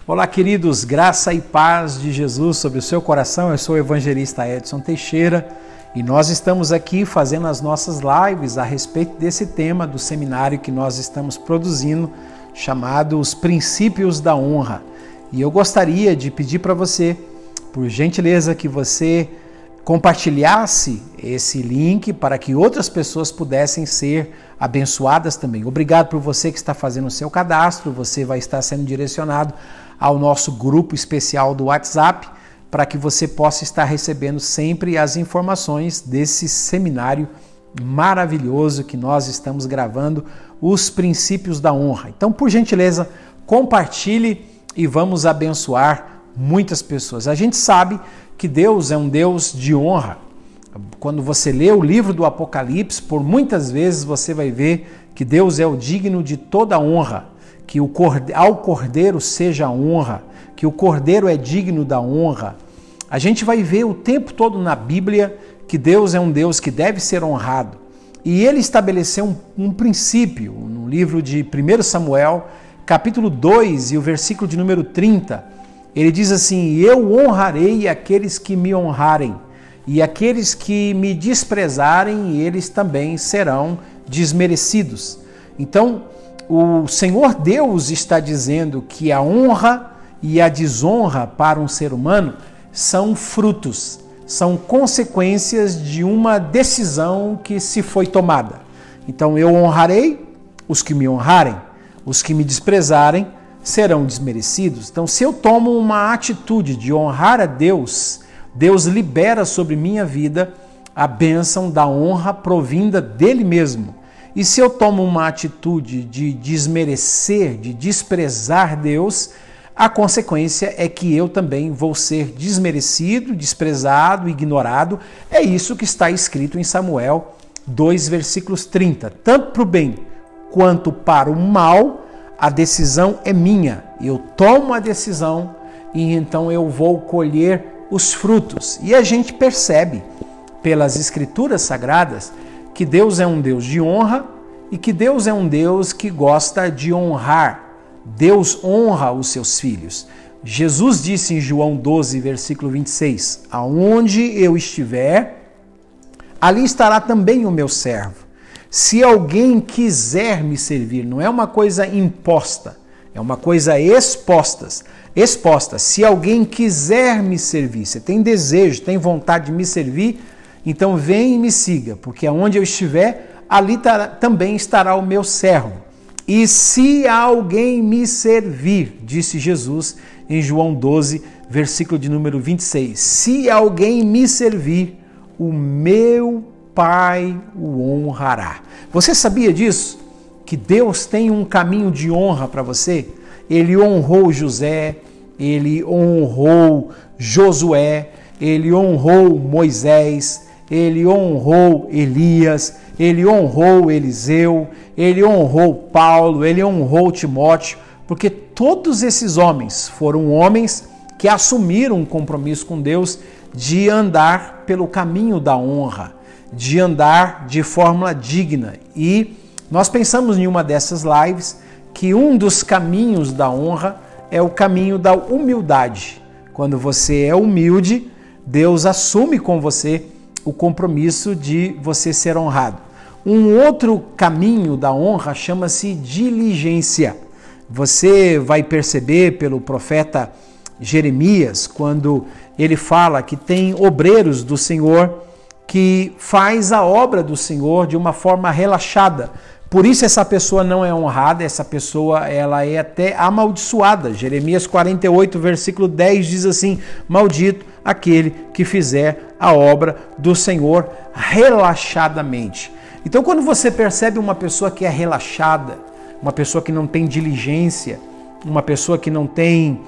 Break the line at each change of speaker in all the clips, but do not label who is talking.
Olá, queridos, graça e paz de Jesus sobre o seu coração. Eu sou o evangelista Edson Teixeira e nós estamos aqui fazendo as nossas lives a respeito desse tema do seminário que nós estamos produzindo, chamado Os Princípios da Honra. E eu gostaria de pedir para você, por gentileza, que você compartilhasse esse link para que outras pessoas pudessem ser abençoadas também. Obrigado por você que está fazendo o seu cadastro, você vai estar sendo direcionado ao nosso grupo especial do WhatsApp para que você possa estar recebendo sempre as informações desse seminário maravilhoso que nós estamos gravando, Os Princípios da Honra. Então, por gentileza, compartilhe e vamos abençoar muitas pessoas. A gente sabe que Deus é um Deus de honra. Quando você lê o livro do Apocalipse, por muitas vezes você vai ver que Deus é o digno de toda honra, que ao Cordeiro seja honra, que o Cordeiro é digno da honra. A gente vai ver o tempo todo na Bíblia que Deus é um Deus que deve ser honrado. E ele estabeleceu um princípio no livro de 1 Samuel, capítulo 2 e o versículo de número 30. Ele diz assim: eu honrarei aqueles que me honrarem, e aqueles que me desprezarem, eles também serão desmerecidos. Então, o Senhor Deus está dizendo que a honra e a desonra para um ser humano são frutos, são consequências de uma decisão que se foi tomada. Então, eu honrarei os que me honrarem, os que me desprezarem serão desmerecidos. Então, se eu tomo uma atitude de honrar a Deus, Deus libera sobre minha vida a bênção da honra provinda dele mesmo. E se eu tomo uma atitude de desmerecer, de desprezar Deus, a consequência é que eu também vou ser desmerecido, desprezado, ignorado. É isso que está escrito em Samuel 2, versículos 30. Tanto para o bem quanto para o mal, a decisão é minha. Eu tomo a decisão e então eu vou colher os frutos. E a gente percebe pelas Escrituras Sagradas que Deus é um Deus de honra e que Deus é um Deus que gosta de honrar. Deus honra os seus filhos. Jesus disse em João 12, versículo 26, aonde eu estiver, ali estará também o meu servo. Se alguém quiser me servir, não é uma coisa imposta, é uma coisa exposta. Se alguém quiser me servir, você tem desejo, tem vontade de me servir, então vem e me siga, porque aonde eu estiver, ali também estará o meu servo. E se alguém me servir, disse Jesus em João 12, versículo de número 26, se alguém me servir, o meu Pai o honrará. Você sabia disso? Que Deus tem um caminho de honra para você? Ele honrou José, ele honrou Josué, ele honrou Moisés, ele honrou Elias, ele honrou Eliseu, ele honrou Paulo, ele honrou Timóteo, porque todos esses homens foram homens que assumiram um compromisso com Deus de andar pelo caminho da honra, de andar de forma digna. E nós pensamos em uma dessas lives que um dos caminhos da honra é o caminho da humildade. Quando você é humilde, Deus assume com você o compromisso de você ser honrado. Um outro caminho da honra chama-se diligência. Você vai perceber pelo profeta Jeremias, quando ele fala que tem obreiros do Senhor que faz a obra do Senhor de uma forma relaxada. Por isso essa pessoa não é honrada, essa pessoa ela é até amaldiçoada. Jeremias 48, versículo 10 diz assim: maldito aquele que fizer a obra do Senhor relaxadamente. Então, quando você percebe uma pessoa que é relaxada, uma pessoa que não tem diligência, uma pessoa que não tem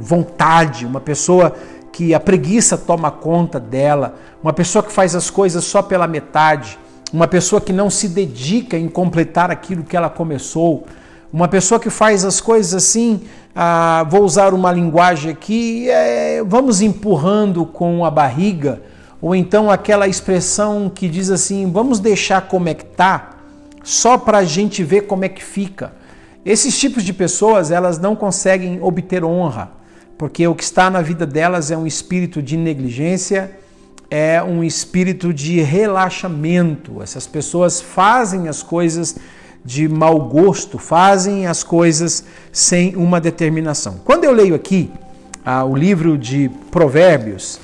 vontade, uma pessoa que a preguiça toma conta dela, uma pessoa que faz as coisas só pela metade, uma pessoa que não se dedica em completar aquilo que ela começou, uma pessoa que faz as coisas assim, vou usar uma linguagem aqui, vamos empurrando com a barriga, ou então aquela expressão que diz assim, vamos deixar como é que tá, só para a gente ver como é que fica. Esses tipos de pessoas, elas não conseguem obter honra, porque o que está na vida delas é um espírito de negligência, é um espírito de relaxamento. Essas pessoas fazem as coisas de mau gosto, fazem as coisas sem uma determinação. Quando eu leio aqui o livro de Provérbios,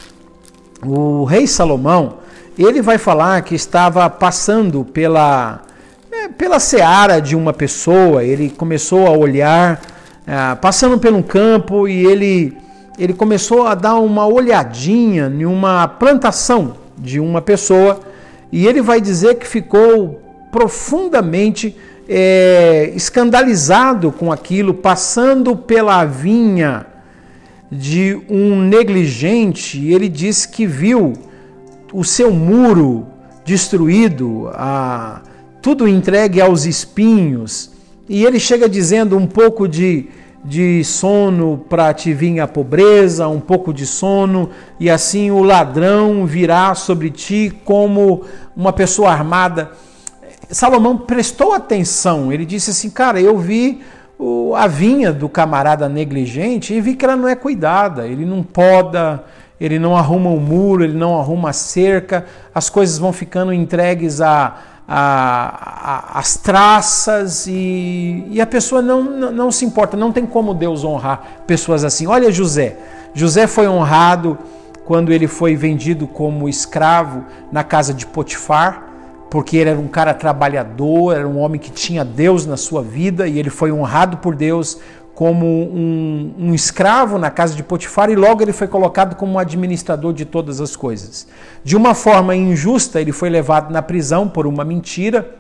o rei Salomão, ele vai falar que estava passando pela seara de uma pessoa. Ele começou a olhar, passando por um campo, e ele começou a dar uma olhadinha em uma plantação de uma pessoa, e ele vai dizer que ficou profundamente escandalizado com aquilo, passando pela vinha de um negligente. Ele disse que viu o seu muro destruído, tudo entregue aos espinhos, e ele chega dizendo: um pouco de sono para te vir a pobreza, um pouco de sono, e assim o ladrão virá sobre ti como uma pessoa armada. Salomão prestou atenção, ele disse assim: cara, eu vi a vinha do camarada negligente e vi que ela não é cuidada, ele não poda, ele não arruma o muro, ele não arruma a cerca, as coisas vão ficando entregues às traças, e a pessoa não se importa. Não tem como Deus honrar pessoas assim. Olha José foi honrado quando ele foi vendido como escravo na casa de Potifar, porque ele era um cara trabalhador, era um homem que tinha Deus na sua vida, e ele foi honrado por Deus como um escravo na casa de Potifar, e logo ele foi colocado como administrador de todas as coisas. De uma forma injusta, ele foi levado na prisão por uma mentira.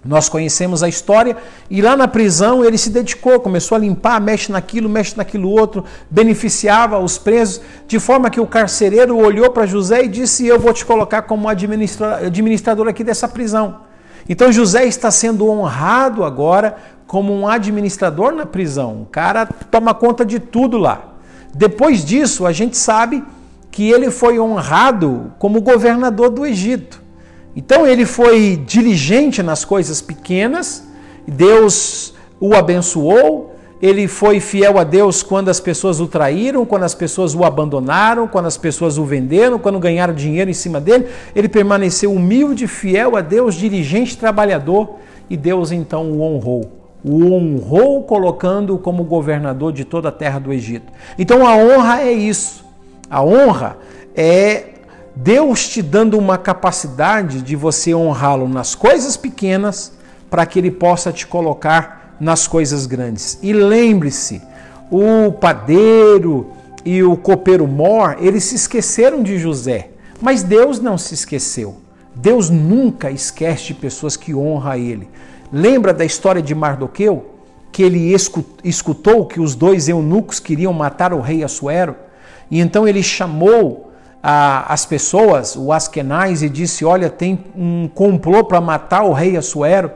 Nós conhecemos a história, e lá na prisão ele se dedicou, começou a limpar, mexe naquilo outro, beneficiava os presos, de forma que o carcereiro olhou para José e disse: eu vou te colocar como administrador aqui dessa prisão. Então José está sendo honrado agora como um administrador na prisão. O cara toma conta de tudo lá. Depois disso, a gente sabe que ele foi honrado como governador do Egito. Então ele foi diligente nas coisas pequenas, Deus o abençoou. Ele foi fiel a Deus quando as pessoas o traíram, quando as pessoas o abandonaram, quando as pessoas o venderam, quando ganharam dinheiro em cima dele. Ele permaneceu humilde, fiel a Deus, diligente, trabalhador, e Deus então o honrou. O honrou colocando-o como governador de toda a terra do Egito. Então a honra é isso. A honra é Deus te dando uma capacidade de você honrá-lo nas coisas pequenas, para que ele possa te colocar nas coisas grandes. E lembre-se, o padeiro e o copeiro-mor, eles se esqueceram de José, mas Deus não se esqueceu. Deus nunca esquece de pessoas que honram a ele. Lembra da história de Mardoqueu, que ele escutou que os dois eunucos queriam matar o rei Assuero, e então ele chamou as pessoas, o Askenaz, e disse: olha, tem um complô para matar o rei Assuero.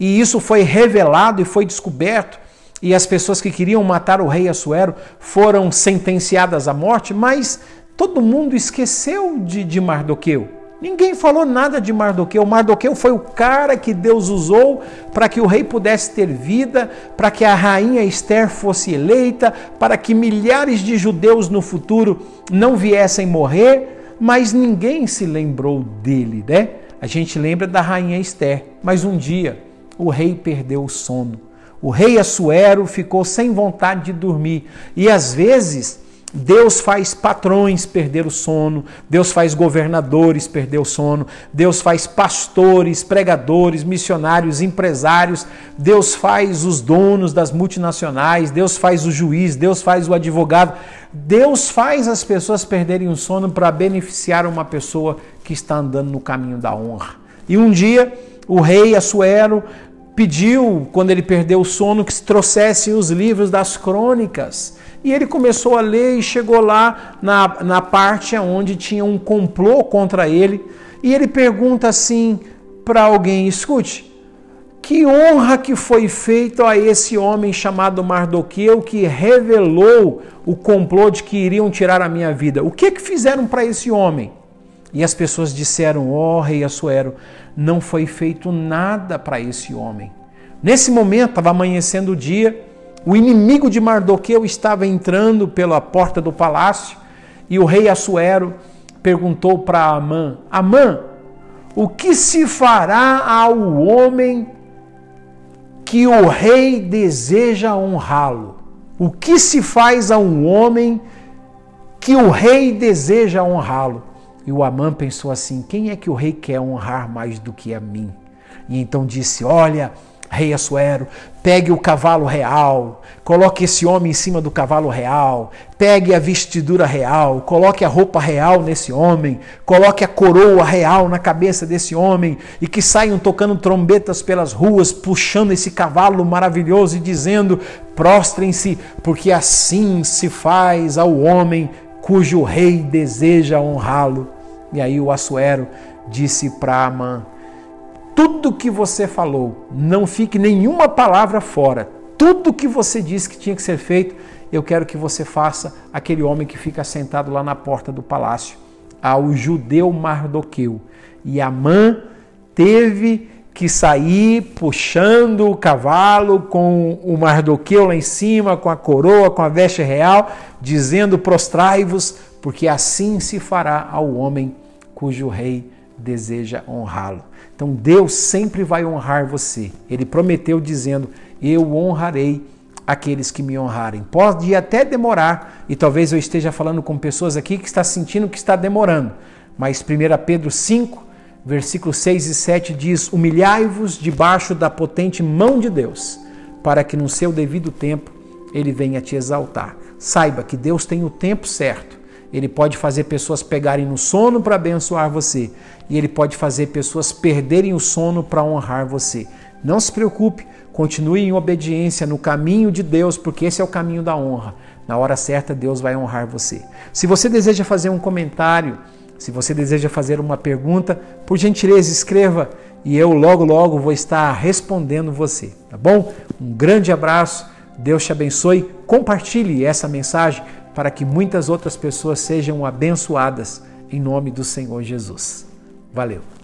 E isso foi revelado e foi descoberto, e as pessoas que queriam matar o rei Assuero foram sentenciadas à morte, mas todo mundo esqueceu de Mardoqueu. Ninguém falou nada de Mardoqueu. Mardoqueu foi o cara que Deus usou para que o rei pudesse ter vida, para que a rainha Esther fosse eleita, para que milhares de judeus no futuro não viessem morrer, mas ninguém se lembrou dele, né? A gente lembra da rainha Esther, mas um dia o rei perdeu o sono. O rei Assuero ficou sem vontade de dormir, e às vezes Deus faz patrões perder o sono, Deus faz governadores perder o sono, Deus faz pastores, pregadores, missionários, empresários, Deus faz os donos das multinacionais, Deus faz o juiz, Deus faz o advogado, Deus faz as pessoas perderem o sono para beneficiar uma pessoa que está andando no caminho da honra. E um dia o rei Assuero pediu, quando ele perdeu o sono, que se trouxessem os livros das crônicas. E ele começou a ler e chegou lá na parte onde tinha um complô contra ele. E ele pergunta assim para alguém: escute, que honra que foi feita a esse homem chamado Mardoqueu, que revelou o complô de que iriam tirar a minha vida. O que fizeram para esse homem? E as pessoas disseram: ó rei Assuero, não foi feito nada para esse homem. Nesse momento, estava amanhecendo o dia, o inimigo de Mardoqueu estava entrando pela porta do palácio e o rei Assuero perguntou para Amã: Amã, o que se fará ao homem que o rei deseja honrá-lo? O que se faz a um homem que o rei deseja honrá-lo? E o Amã pensou assim: quem é que o rei quer honrar mais do que a mim? E então disse: olha, rei Assuero, pegue o cavalo real, coloque esse homem em cima do cavalo real, pegue a vestidura real, coloque a roupa real nesse homem, coloque a coroa real na cabeça desse homem e que saiam tocando trombetas pelas ruas, puxando esse cavalo maravilhoso e dizendo: prostrem-se, porque assim se faz ao homem cujo rei deseja honrá-lo. E aí o Assuero disse para Amã: tudo que você falou, não fique nenhuma palavra fora. Tudo que você disse que tinha que ser feito, eu quero que você faça aquele homem que fica sentado lá na porta do palácio, ao judeu Mardoqueu. E Amã teve que sair puxando o cavalo com o Mardoqueu lá em cima, com a coroa, com a veste real, dizendo: prostrai-vos, porque assim se fará ao homem cujo rei deseja honrá-lo. Então Deus sempre vai honrar você. Ele prometeu dizendo: eu honrarei aqueles que me honrarem. Pode até demorar, e talvez eu esteja falando com pessoas aqui que está sentindo que está demorando, mas 1 Pedro 5, versículos 6 e 7 diz: humilhai-vos debaixo da potente mão de Deus, para que no seu devido tempo ele venha te exaltar. Saiba que Deus tem o tempo certo. Ele pode fazer pessoas pegarem no sono para abençoar você. E Ele pode fazer pessoas perderem o sono para honrar você. Não se preocupe, continue em obediência no caminho de Deus, porque esse é o caminho da honra. Na hora certa, Deus vai honrar você. Se você deseja fazer um comentário, se você deseja fazer uma pergunta, por gentileza, escreva e eu logo vou estar respondendo você, tá bom? Um grande abraço, Deus te abençoe. Compartilhe essa mensagem para que muitas outras pessoas sejam abençoadas em nome do Senhor Jesus. Valeu!